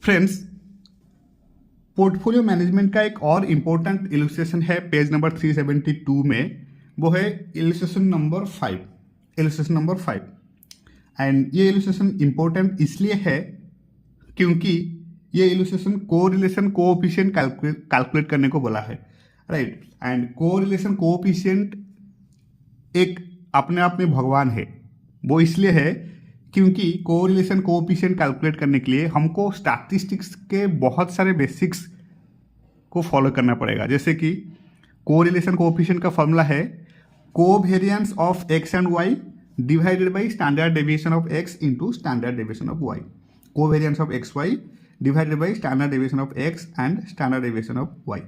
Friends, portfolio management का एक और इम्पोर्टेंट इलस्ट्रेशन है पेज नंबर 372 में। वो है इलस्ट्रेशन नंबर 5। एंड ये इलस्ट्रेशन इम्पोर्टेंट इसलिए है क्योंकि ये इलस्ट्रेशन कोरिलेशन कोएफिशिएंट कैलकुलेट करने को बोला है, राइट। एंड कोरिलेशन कोएफिशिएंट एक अपने आप में भगवान है। वो इसलिए है क्योंकि कोरिलेशन कोएफिशिएंट कैलकुलेट करने के लिए हमको स्टैटिस्टिक्स के बहुत सारे बेसिक्स को फॉलो करना पड़ेगा। जैसे कि कोरिलेशन कोएफिशिएंट का फॉर्मूला है covariance of X and Y divided by standard deviation of X into standard deviation of Y. Covariance of X Y divided by standard deviation of X and standard deviation of Y,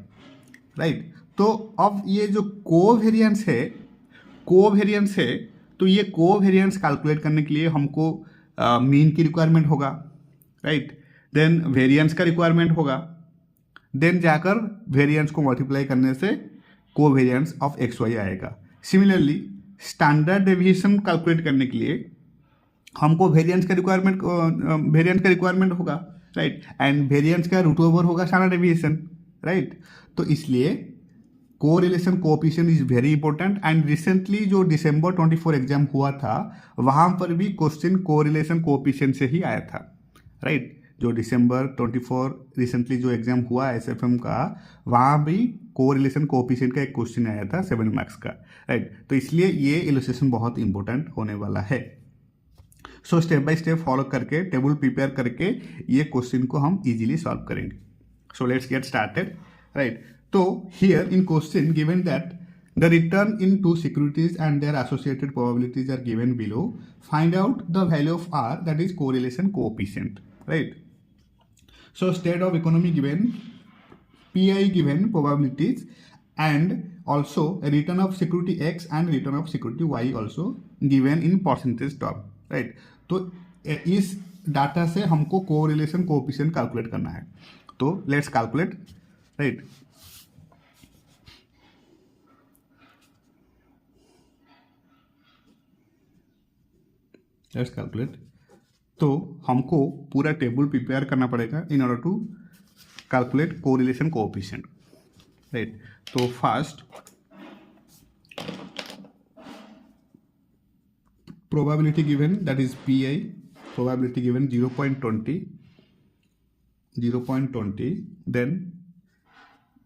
right. तो अब ये जो covariance है तो ये covariance calculate करने के लिए हमको मीन की रिक्वायरमेंट होगा, राइट। देन वेरिएंस का रिक्वायरमेंट होगा, देन जाकर वेरिएंस को मल्टीप्लाई करने से कोवेरिएंस ऑफ एक्स वाई आएगा। सिमिलरली स्टैंडर्ड डेविएशन कैलकुलेट करने के लिए हमको वेरिएंस का रिक्वायरमेंट होगा, राइट। एंड वेरिएंस का रूट ओवर होगा स्टैंडर्ड डेविएशन, राइट। तो इसलिए correlation coefficient is very important. And recently जो December 24 एग्जाम हुआ था वहां पर भी क्वेश्चन कोरिलेशन कोएफिशिएंट से ही आया था, राइट। जो December 24 रिसेंटली जो एग्जाम हुआ SFM का, वहां भी कोरिलेशन कोएफिशिएंट का एक क्वेश्चन आया था 7 मार्क्स का, राइट। तो इसलिए ये इलस्ट्रेशन बहुत इंपॉर्टेंट होने वाला है। So step by step follow करके टेबल प्रिपेयर करके ये क्वेश्चन को हम इजीली सॉल्व करेंगे। So let's get started, right. So here in question given that the return in two securities and their associated probabilities are given below. Find out the value of R, that is correlation coefficient, right? So state of economy given, PI given, probabilities, and also a return of security X and return of security Y also given in percentage term, right? तो इस data से हमको correlation coefficient calculate करना है। तो let's calculate, right. Let's calculate. तो हमको पूरा टेबल प्रिपेयर करना पड़ेगा in order to calculate correlation coefficient, right. तो first probability given, that is PI, probability given 0.20, then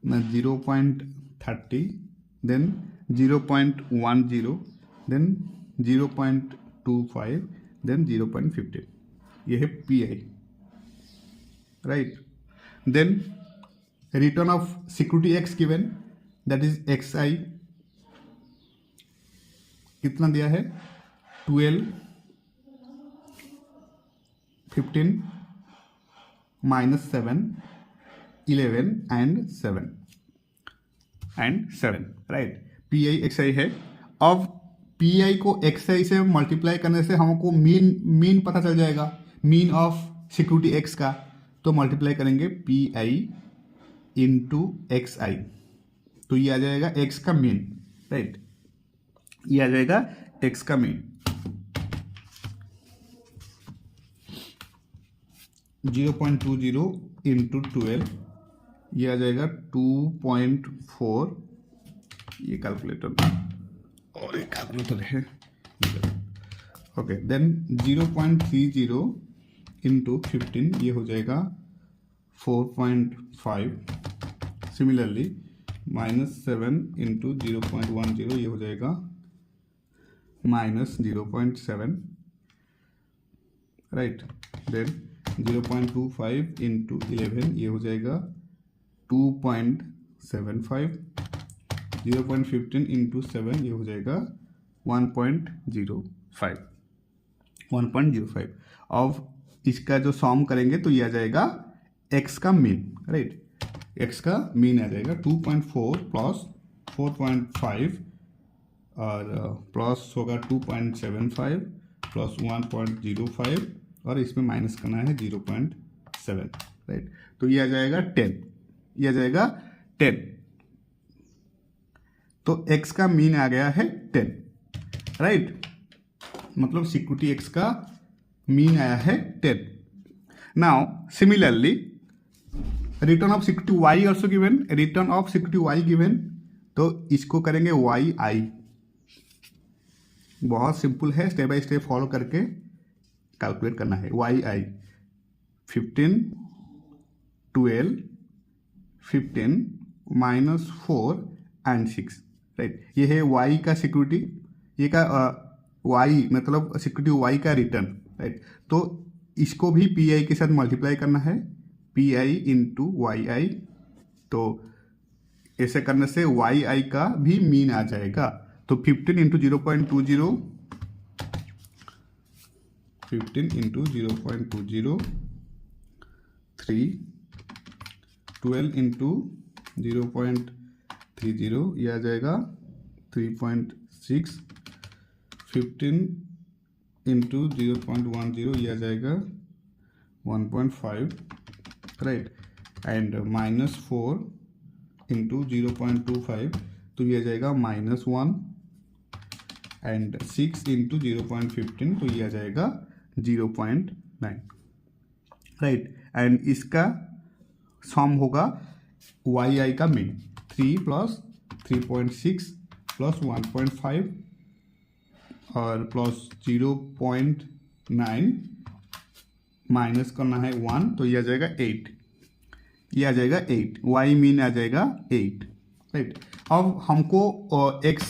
0.30, then 0.10, then 0.25, then 0.15। ये है PI, right. Then return of security X given, that is XI, कितना दिया है 12, 15, -7, 11 and 7, right. PI XI है। अब PI को XI से मल्टीप्लाई करने से हमको मीन पता चल जाएगा, मीन ऑफ सिक्योरिटी X का। तो मल्टीप्लाई करेंगे PI इंटू XI, तो ये आ जाएगा X का मीन, राइट। ये आ जाएगा X का मीन 0.20 इंटू 12, ये आ जाएगा 2.4। ये कैलकुलेटर और एक कैलकुलेटर है, ओके। देन 0.30 इंटू 15, ये हो जाएगा 4.5। सिमिलरली -7 इंटू 0.10, ये हो जाएगा -0.7, राइट। देन 0.25 इंटू 11, ये हो जाएगा 2.75, 0.15 इंटू 7, ये हो जाएगा 1.05। अब इसका जो सॉम करेंगे तो ये आ जाएगा X का मीन, राइट। X का मीन आ जाएगा 2.4 प्लस 4.5 और प्लस होगा 2.75 प्लस 1.05 और इसमें माइनस करना है 0.7, राइट। तो ये आ जाएगा 10, ये आ जाएगा 10। तो X का मीन आ गया है 10, राइट। मतलब सिक्योरिटी X का मीन आया है 10। Now similarly return of security Y also given, return of security Y given, तो इसको करेंगे वाई आई। बहुत सिंपल है, स्टेप बाय स्टेप फॉलो करके कैलकुलेट करना है। Y I 15 12 15 -4 and 6, right. ये है वाई का सिक्योरिटी, ये का वाई मतलब सिक्योरिटी वाई का रिटर्न, राइट। तो इसको भी पी आई के साथ मल्टीप्लाई करना है, पी आई इंटू वाई आई। तो ऐसे करने से वाई आई का भी मीन आ जाएगा। तो 15 इंटू 0.20, 15 इंटू 0.20, 3, 12 इंटू 0.30 ये आ जाएगा 3.6, 15 इंटू 0.10 ये आ जाएगा 1.5, राइट। एंड -4 इंटू 0.25 तो ये आ जाएगा -1, एंड 6 इंटू 0.15 तो ये आ जाएगा 0.9, राइट। एंड इसका सम होगा वाई आई का मीन 3 + 3.6 + 1.5 और प्लस 0.9 माइनस करना है 1 तो ये आ जाएगा 8, ये आ जाएगा 8, वाई मीन आ जाएगा 8, राइट। अब हमको एक्स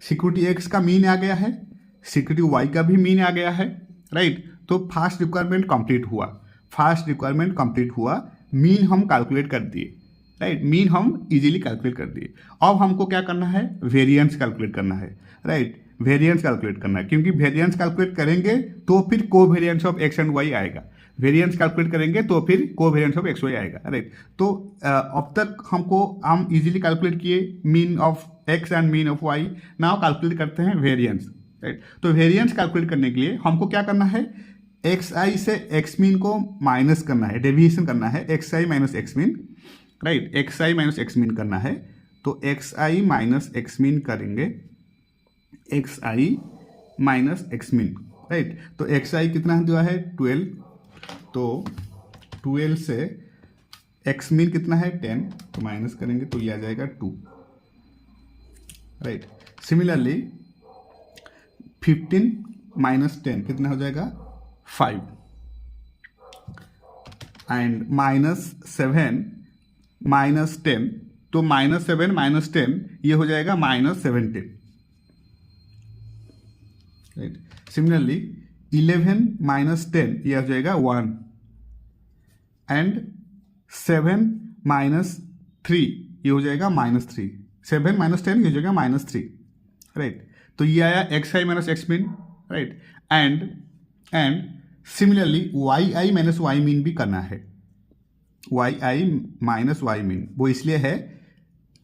सिक्योरिटी एक्स का मीन आ गया है, सिक्योरिटी वाई का भी मीन आ गया है, राइट। तो फर्स्ट रिक्वायरमेंट कंप्लीट हुआ, फर्स्ट रिक्वायरमेंट कंप्लीट हुआ, मीन हम कैलकुलेट कर दिए, राइट। मीन हम इजीली कैलकुलेट कर दिए। अब हमको क्या करना है, वेरिएंस कैलकुलेट करना है, राइट। वेरिएंस कैलकुलेट करना है, क्योंकि वेरिएंस कैलकुलेट करेंगे तो फिर covariance of X and Y आएगा, वेरिएंस कैलकुलेट करेंगे तो फिर कोवेरिएंस ऑफ एक्स वाई आएगा, राइट। तो अब तक हम इजीली कैलकुलेट किए mean of X and mean of Y, now calculate करते हैं वेरिएंस, राइट। तो वेरिएंस कैलकुलेट करने के लिए हमको क्या करना है, एक्स आई से एक्स मीन को माइनस करना है, डेविएशन करना है, X I minus X mean, right. X I minus X mean करना है, तो X I minus X mean करेंगे, X I minus X mean, right. तो एक्स आई कितना दिया है 12, तो 12 से एक्स मीन कितना है 10, तो माइनस करेंगे तो ये आ जाएगा 2, राइट। सिमिलरली 15 - 10 कितना हो जाएगा 5, एंड -7 - 10, तो -7 - 10 ये हो जाएगा -17, राइट। सिमिलरली 11 - 10 ये हो जाएगा 1, एंड 7 - 3 ये हो जाएगा -3, 7 - 10 ये हो जाएगा -3, राइट। तो ये आया X I minus X mean, right. And similarly Y I minus Y mean भी करना है, Y I minus Y mean, वो इसलिए है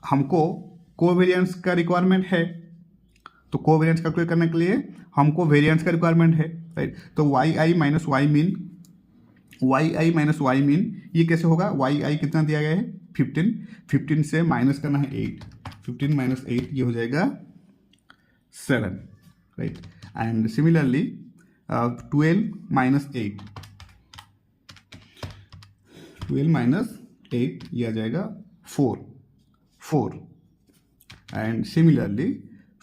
हमको कोवेरिएंस का रिक्वायरमेंट है, तो कोवेरिएंस कैलकुलेट करने के लिए हमको वेरिएंस का रिक्वायरमेंट है, राइट। तो Y I minus Y mean, Y I minus Y mean ये कैसे होगा, वाई आई कितना दिया गया है 15, 15 से माइनस करना है 8, 15 - 8 ये हो जाएगा 7, राइट। एंड सिमिलरली 12 - 8, 12 - 8 ये आ जाएगा 4, एंड सिमिलरली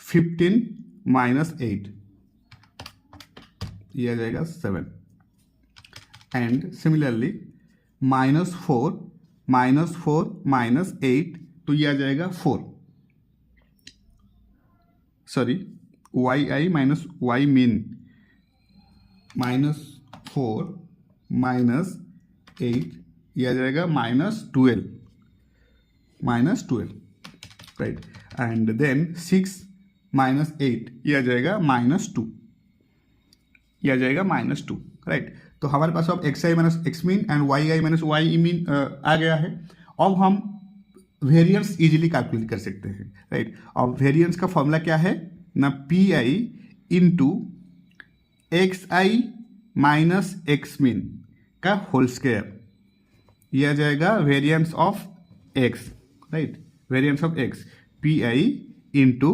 15 - 8 ये आ जाएगा 7, एंड सिमिलरली -4 - 8 तो ये आ जाएगा 4, sorry Y I minus Y mean, -4 - 8 ये आ जाएगा -12, राइट। एंड देन 6 - 8 ये आ जाएगा -2, ये आ जाएगा -2, राइट। तो हमारे पास अब X I minus X mean and Y I minus Y mean आ गया है। अब हम वेरिएंस इजीली कैलकुलेट कर सकते हैं, राइट। अब वेरिएंस का फॉर्मूला क्या है ना, P I into X I minus X mean का होल स्क्वायर, ये आ जाएगा variance of x, right. Variance of x P I into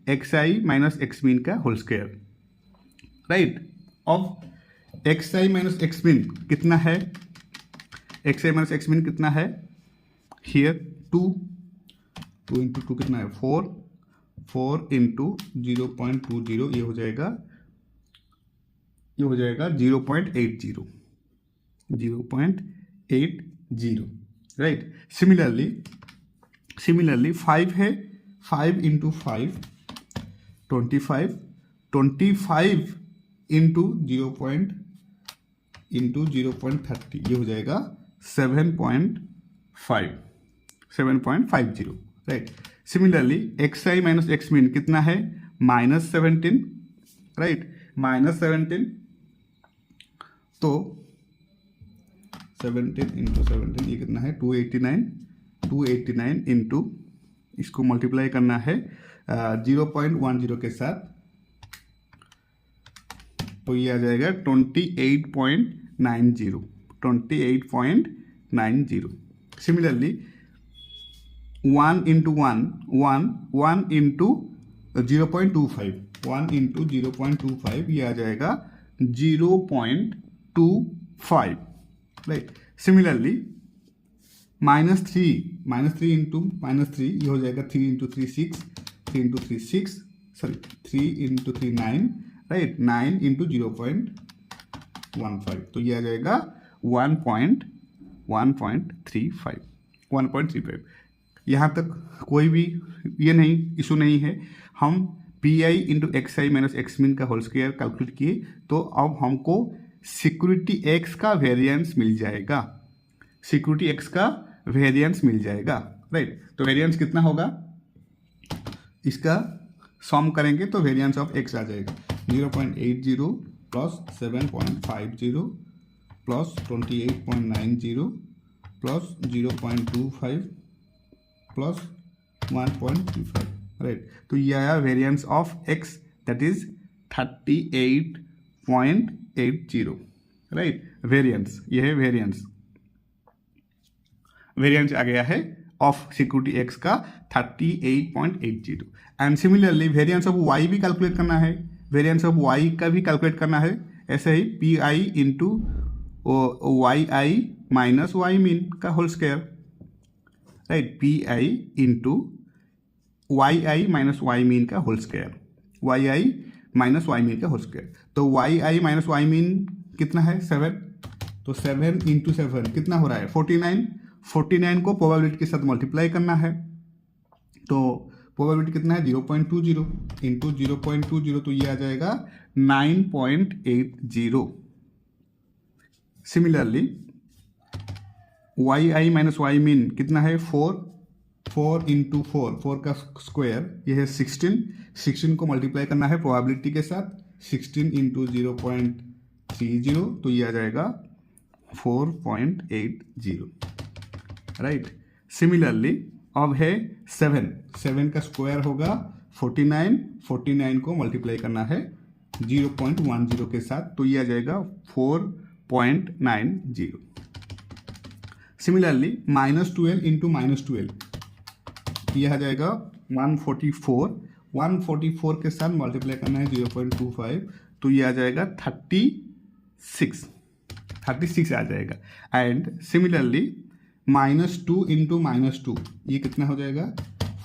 X I minus X mean का होल स्क्वायर, राइट। अब X I minus X mean कितना है, X I minus X mean कितना है, हियर 2 इंटू 2 कितना है 4 इंटू 0.20 ये हो जाएगा 0.80 राइट। सिमिलरली 5 है, 5 इंटू 5 25 इंटू 0.30 ये हो जाएगा 7.50 right. Similarly x I minus X mean कितना है -17 राइट, -17 तो 17 इंटू 17 ये कितना है 289 इंटू इसको मल्टीप्लाई करना है 0.10 के साथ तो ये आ जाएगा 28.90। सिमिलरली 1 इंटू 1 इंटू 0.25 ये आ जाएगा 0.25 राइट। सिमिलरली -3 इंटू -3 ये हो जाएगा 3 into 3 6 3 into 3 6 sorry 3 into 3 9 right, 9 into 0.15 तो ये आ जाएगा 1.35। यहाँ तक कोई भी ये नहीं इशू नहीं है। हम P I into X I minus X mean का होल स्क्वायर कैलकुलेट किए तो अब हमको सिक्योरिटी एक्स का वेरिएंस मिल जाएगा, राइट। तो वेरिएंस कितना होगा, इसका सम करेंगे तो वेरिएंस ऑफ एक्स आ जाएगा 0.80 plus 7.50 plus 28.90 plus 0.25 plus 1.35 right. तो ये आया variance of x that is 38.80 right. Variance ये है वेरिएंस आ गया है ऑफ सिक्योरिटी एक्स का 38.80 and similarly variance of Y भी कैलकुलेट करना है, वेरिएंस ऑफ वाई का भी कैलकुलेट करना है। ऐसे ही P I into Y I minus Y mean का whole square right, P I into Y I minus Y mean का whole square, Y I minus Y mean का होल स्क्वायर। तो Y I minus Y mean कितना है 7, तो 7 into 7 कितना हो रहा है 49 को प्रोबेबिलिटी के साथ मल्टीप्लाई करना है तो प्रोबेबिलिटी कितना है 0.20 इंटू 0.20 तो ये आ जाएगा 9.80। Similarly Y I minus Y mean कितना है 4 इंटू 4 का स्क्वायर ये है 16 को मल्टीप्लाई करना है प्रोबेबिलिटी के साथ 16 इंटू 0.30 तो ये आ जाएगा 4.80 राइट। सिमिलरली अब है 7 का स्क्वायर होगा 49 को मल्टीप्लाई करना है 0.10 के साथ तो ये आ जाएगा 4.90। सिमिलरली -12 इंटू -12 ये आ जाएगा 144 के साथ मल्टीप्लाई करना है 0.25 तो ये आ जाएगा 36 आ जाएगा। एंड सिमिलरली -2 इंटू -2 ये कितना हो जाएगा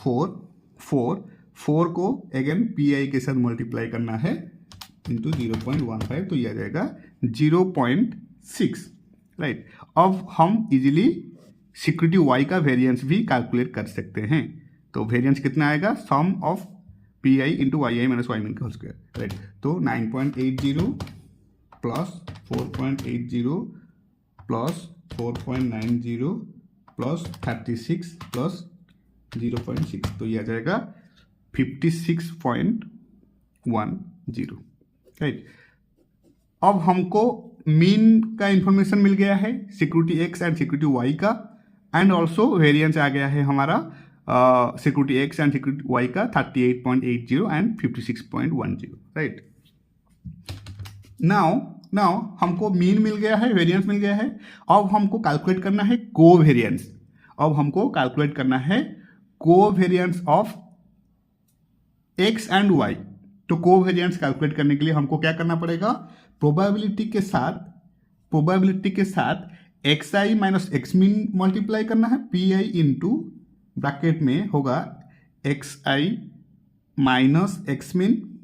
4 को अगेन पी आई के साथ मल्टीप्लाई करना है इंटू 0.15 तो ये आ जाएगा 0.6 राइट। अब हम इजीली सिक्योरिटी वाई का वेरिएंस भी कैलकुलेट कर सकते हैं। तो वेरिएंस कितना आएगा sum of P I into Y I minus Y mean का होल स्क्वायर राइट। तो 9.80 प्लस 4.80 प्लस 4.90 प्लस 36 प्लस 0.6 तो ये आ जाएगा 56.10 राइट। अब हमको मीन का इंफॉर्मेशन मिल गया है security X and security Y का एंड ऑल्सो वेरिएंस आ गया है हमारा security X and security Y का 38.80 एंड 56.10 राइट। नाउ हमको मीन मिल गया है, वेरिएंस मिल गया है। अब हमको कैलकुलेट करना है covariance. Covariance of X and Y तो कोवेरिएंस कैलकुलेट करने के लिए हमको क्या करना पड़ेगा, प्रोबेबिलिटी के साथ xi minus X mean multiply करना है, pi इंटू ब्रैकेट में होगा xi minus X mean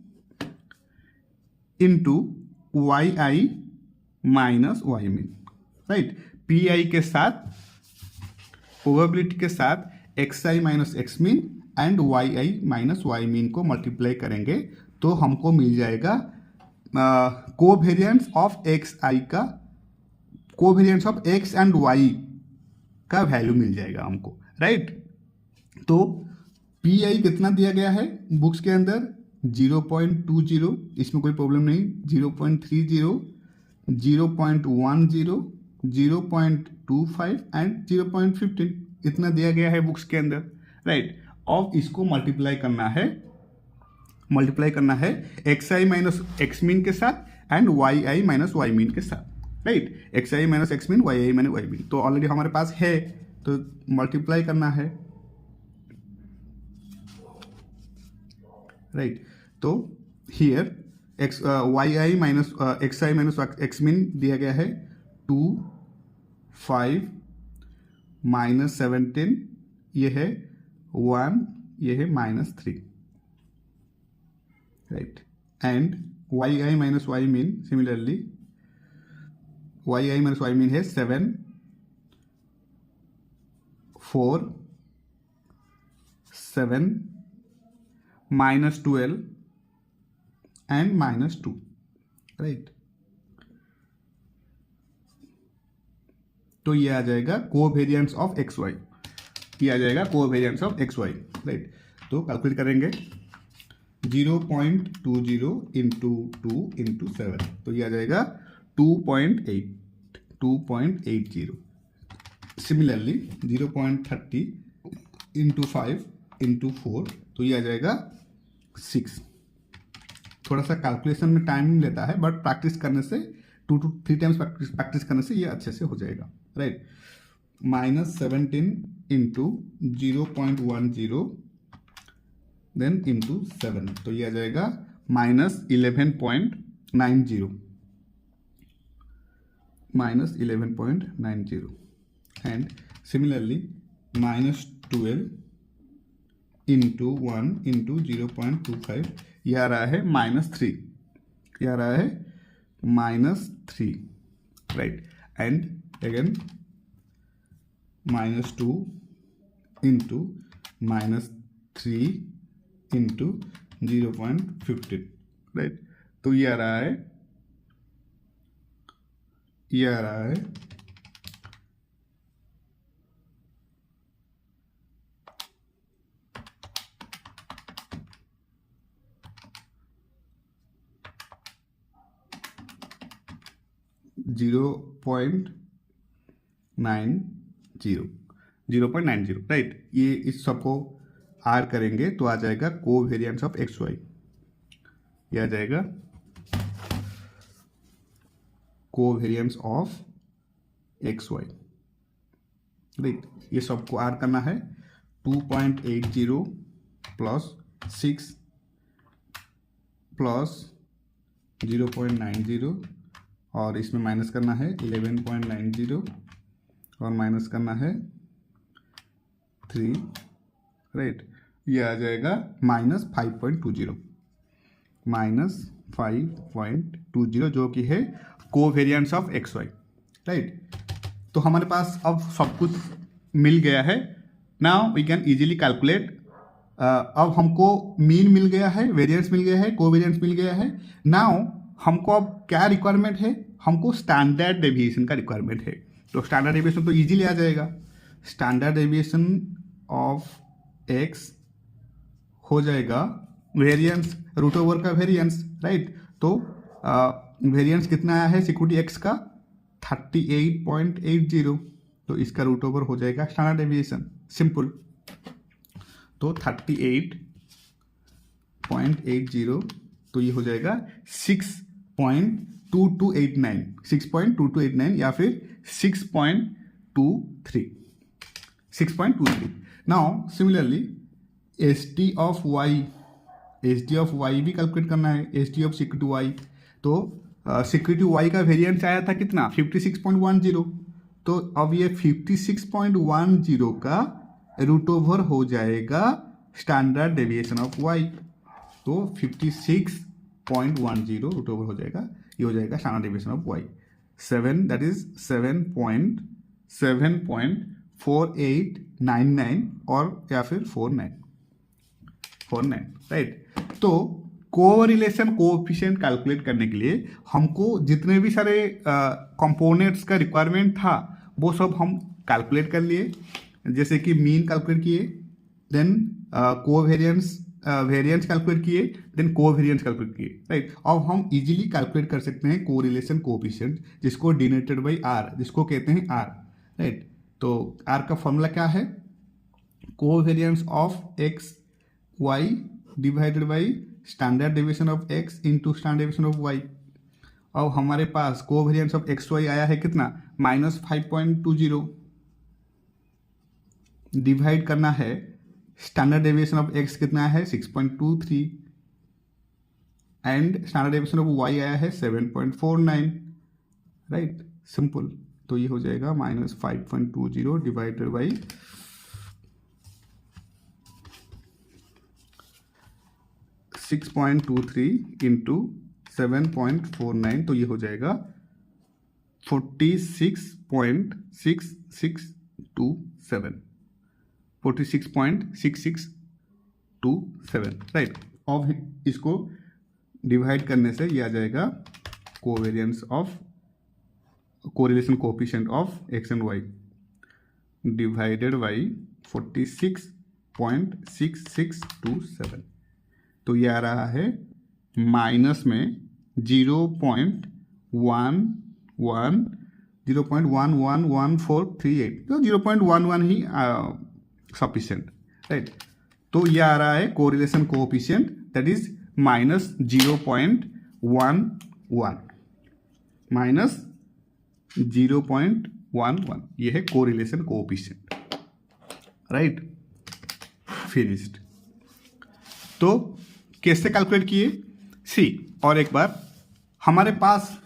into yi minus Y mean, right. pi के साथ प्रोबेबिलिटी के साथ xi minus X mean and yi minus Y mean को मल्टीप्लाई करेंगे तो हमको मिल जाएगा कोवेरिएंस ऑफ xi का, covariance of x and y का वैल्यू मिल जाएगा हमको, राइट। तो pi कितना दिया गया है बुक्स के अंदर 0.20, इसमें कोई प्रॉब्लम नहीं, 0.30, 0.10, 0.25 एंड 0.15 इतना दिया गया है बुक्स के अंदर, राइट। अब इसको मल्टीप्लाई करना है xi माइनस एक्स मीन के साथ and yi minus Y mean के साथ, right. xi minus X mean, yi minus Y mean तो ऑलरेडी हमारे पास है तो मल्टीप्लाई करना है, राइट। तो here yi minus xi minus X mean दिया गया है 2, 5 माइनस 17, ये है 1, ये है -3, right. And yi minus Y mean similarly yi minus Y mean है 7, 4, 7 -12 एंड -2, राइट। तो ये आ जाएगा कोवेरिएंस ऑफ xy, ये आ जाएगा कोवेरिएंस ऑफ xy, राइट। तो कैलकुलेट करेंगे 0.20 इंटू 2 इंटू 7 तो ये आ जाएगा 2.80। सिमिलरली 0.30 इंटू 5 इंटू 4 तो ये आ जाएगा 6। थोड़ा सा कैलकुलेशन में टाइम लेता है बट प्रैक्टिस करने से 2 to 3 टाइम्स प्रैक्टिस करने से ये अच्छे से हो जाएगा, राइट। -17 इंटू 0.10 देन इंटू 7 तो ये आ जाएगा -11.90 एंड सिमिलरली -12 इंटू 1 इंटू 0.25 ये आ रहा है -3, ये आ रहा है -3, right. And again -2 into -3 into 0.15, right. तो ये आ रहा है 0.90, राइट। ये इस सबको आर करेंगे तो आ जाएगा कोवेरिएंस ऑफ xy, ये आ जाएगा कोवेरिएंस ऑफ xy, राइट। ये सबको आर करना है 2.80 प्लस 6 प्लस 0.90 और इसमें माइनस करना है 11.90 और माइनस करना है 3, राइट। ये आ जाएगा -5.20 जो कि है कोवेरिएंस ऑफ xy, राइट। तो हमारे पास अब सब कुछ मिल गया है। Now we can easily calculate. अब हमको मीन मिल गया है, वेरिएंस मिल गया है, कोवेरिएंस मिल गया है। नाउ हमको अब क्या रिक्वायरमेंट है, हमको स्टैंडर्ड डेविएशन का रिक्वायरमेंट है। तो स्टैंडर्ड डेविएशन तो इजीली आ जाएगा। स्टैंडर्ड डेविएशन ऑफ x हो जाएगा वेरिएंस रूट ओवर का वेरिएंस, राइट। तो वेरिएंस कितना आया है सिक्योरिटी x का 38.80, तो इसका रूट ओवर हो जाएगा स्टैंडर्ड डेविएशन, सिंपल। तो 38.80 तो ये हो जाएगा 6.2289 या फिर 6.23। Now similarly st of y H D of Y भी कैलकुलेट करना है, H D of security Y. तो सिक्योरिटी वाई का वेरिएंस आया था कितना 56.10। तो अब ये 56.10 का रूट ओवर हो जाएगा स्टैंडर्ड डेविएशन ऑफ वाई। तो 56.10 रूट ओवर हो जाएगा, ये हो जाएगा standard deviation of Y 7, that is 7.4899 और या फिर 49, राइट। तो कोरिलेशन कोएफिशिएंट कैलकुलेट करने के लिए हमको जितने भी सारे कंपोनेंट्स का रिक्वायरमेंट था वो सब हम कैलकुलेट कर लिए, जैसे कि मीन कैलकुलेट किए, देन कोवेरिएंस वेरिएंस कैलकुलेट किए, देन कोवेरिएंस कैलकुलेट किए, राइट। अब हम इजीली कैलकुलेट कर सकते हैं कोरिलेशन कोएफिशिएंट, जिसको डिनोटेड बाय आर, जिसको कहते हैं आर, राइट। तो आर का फॉर्मूला क्या है, covariance of X Y divided by standard deviation of X into standard deviation of Y. अब हमारे पास कोवेरिएंस ऑफ एक्स वाई आया है कितना -5.20, डिवाइड करना है स्टैंडर्ड डेविएशन ऑफ एक्स कितना है 6.23 and standard deviation of Y आया है 7.49, राइट, सिंपल। तो ये हो जाएगा -5.20 डिवाइडेड बाई 6.23 इंटू 7.49, तो ये हो जाएगा 46.6627, 46.6627, राइट। अब इसको डिवाइड करने से ये आ जाएगा covariance of correlation coefficient of X and Y divided by 46.6627। तो ये आ रहा है माइनस में 0.111438, तो 0.11 ही सफिशिएंट, राइट। तो ये आ रहा है कोरिलेशन कोएफिशिएंट, दैट इज -0.11, ये है कोरिलेशन कोएफिशिएंट, राइट, फिनिश्ड। तो कैसे कैलकुलेट किए, सी, और एक बार हमारे पास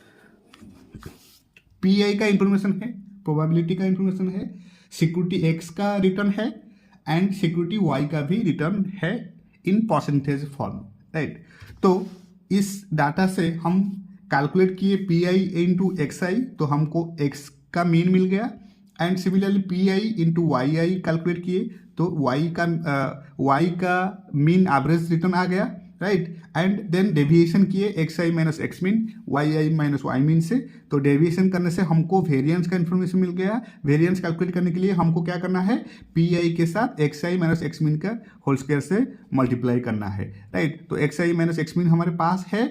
पीआई का इंफॉर्मेशन है, प्रोबेबिलिटी का इंफॉर्मेशन है, सिक्योरिटी एक्स का रिटर्न है एंड सिक्योरिटी वाई का भी रिटर्न है इन परसेंटेज फॉर्म, राइट। तो इस डाटा से हम कैलकुलेट किए पीआई इंटू एक्सआई, तो हमको एक्स का मीन मिल गया and similarly PI into Y calculate किए तो वाई का मीन एवरेज रिटर्न आ गया, राइट। एंड देन डेविएशन किए X I minus X mean, Y I minus Y mean से, तो डेविएशन करने से हमको वेरिएंस का इन्फॉर्मेशन मिल गया। वेरिएंस कैलकुलेट करने के लिए हमको क्या करना है, पी आई के साथ X I minus X mean का होल स्क्वायर से मल्टीप्लाई करना है, राइट। तो X I minus X mean हमारे पास है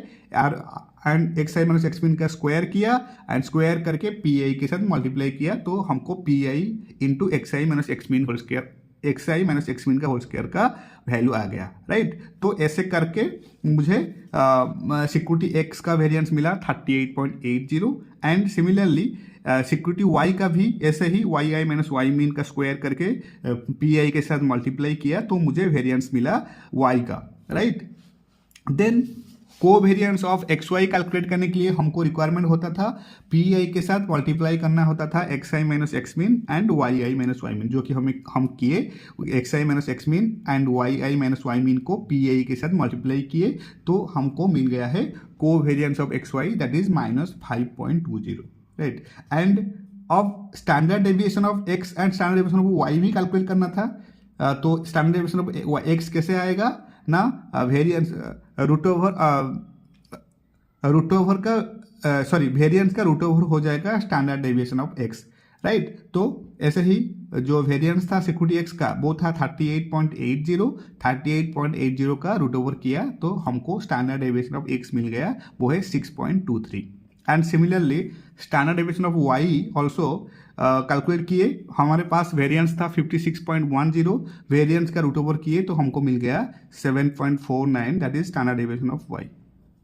and X I minus X mean का स्क्वायर किया एंड स्क्वायर करके पी आई के साथ मल्टीप्लाई किया, तो हमको P I into X I minus X mean whole square, X I minus X mean का होल स्क्वायर का वैल्यू आ गया, राइट। तो ऐसे करके मुझे सिक्योरिटी एक्स का वेरिएंस मिला 38.80 एंड सिमिलरली सिक्योरिटी वाई का भी ऐसे ही Y I minus Y mean का स्क्वायर करके पी आई के साथ मल्टीप्लाई किया तो मुझे वेरिएंस मिला वाई का, right. Then covariance of X Y calculate करने के लिए हमको रिक्वायरमेंट होता था पी आई के साथ मल्टीप्लाई करना होता था X I minus X mean and Y I minus Y mean, जो कि हम किए X I minus X mean and Y I minus Y mean को पी आई के साथ मल्टीप्लाई किए तो हमको मिल गया है covariance of X Y that is -5.20, right. And अब standard deviation of X and standard deviation of Y भी कैलकुलेट करना था, तो स्टैंडर्ड डेविएशन ऑफ एक्स कैसे आएगा ना, वेरिएंस रूट ओवर का सॉरी वेरिएंस का रूट ओवर हो जाएगा standard deviation of x, right. तो ऐसे ही जो वेरिएंस था सिक्योरिटी एक्स का वो था 38.80 का रूट ओवर किया तो हमको स्टैंडर्ड डेविएशन ऑफ एक्स मिल गया, वो है 6.23 and similarly standard deviation of Y also calculate किए, हमारे पास वेरिएंस था 56.10, वेरिएंस का रूट ओवर किए तो हमको मिल गया 7.49, that is standard deviation of Y,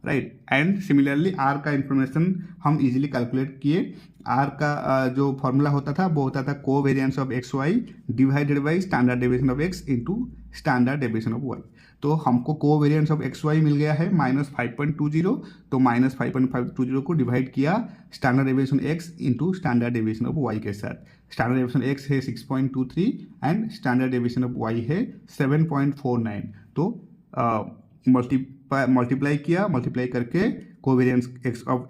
right. And similarly R का इंफॉर्मेशन हम इजीली कैलकुलेट किए आर का जो फॉर्मूला होता था वो होता था covariance of X Y divided by standard deviation of X into standard deviation of Y. तो हमको कोवेरिएंस ऑफ एक्स वाई मिल गया है -5.20, तो -5.520 को डिवाइड किया standard deviation X into standard deviation of Y के साथ। स्टैंडर्ड डेविएशन एक्स है 6.23 and standard deviation of Y है 7.49। तो मल्टीप्लाई किया, मल्टीप्लाई करके कोवेरिएंस ऑफ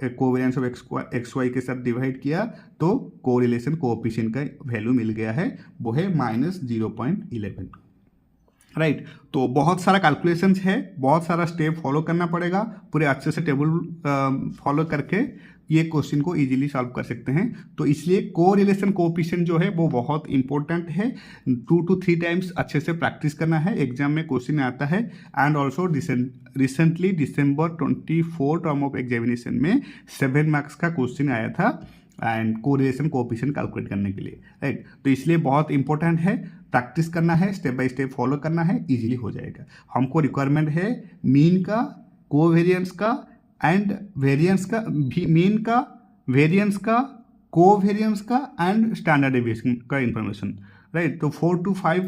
एक्स वाई के साथ डिवाइड किया तो कोरिलेशन कोएफिशिएंट का वैल्यू मिल गया है, वो है -0.11। राइट तो बहुत सारा कैलकुलेशंस है, बहुत सारा स्टेप फॉलो करना पड़ेगा, पूरे अच्छे से टेबल फॉलो करके ये क्वेश्चन को इजीली सॉल्व कर सकते हैं। तो इसलिए कोरिलेशन कोएफिशिएंट जो है वो बहुत इंपॉर्टेंट है, 2 to 3 टाइम्स अच्छे से प्रैक्टिस करना है, एग्जाम में क्वेश्चन आता है। And also recently December 24 term of examination में 7 मार्क्स का क्वेश्चन आया था एंड कोरिलेशन कोएफिशिएंट कैलकुलेट करने के लिए। राइट तो इसलिए बहुत इंपॉर्टेंट है, प्रैक्टिस करना है, स्टेप बाय स्टेप फॉलो करना है, इजीली हो जाएगा। हमको रिक्वायरमेंट है मीन का, कोवेरिएंस का एंड वेरिएंस का, मीन का, वेरिएंस का, कोवेरिएंस का एंड स्टैंडर्ड डेविएशन का इंफॉर्मेशन। राइट तो 4 to 5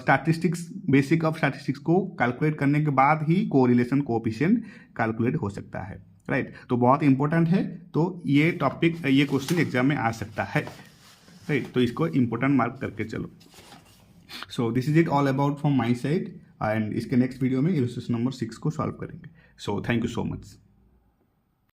statistics, basic of statistics को कैलकुलेट करने के बाद ही कोरिलेशन कोएफिशिएंट कैलकुलेट हो सकता है। राइट तो बहुत इंपॉर्टेंट है, तो ये टॉपिक, ये क्वेश्चन एग्जाम में आ सकता है। राइट तो इसको इंपॉर्टेंट मार्क करके चलो। So this is it all about from my side and इसके नेक्स्ट वीडियो में इलस्ट्रेशन नंबर 6 को सॉल्व करेंगे। So thank you so much.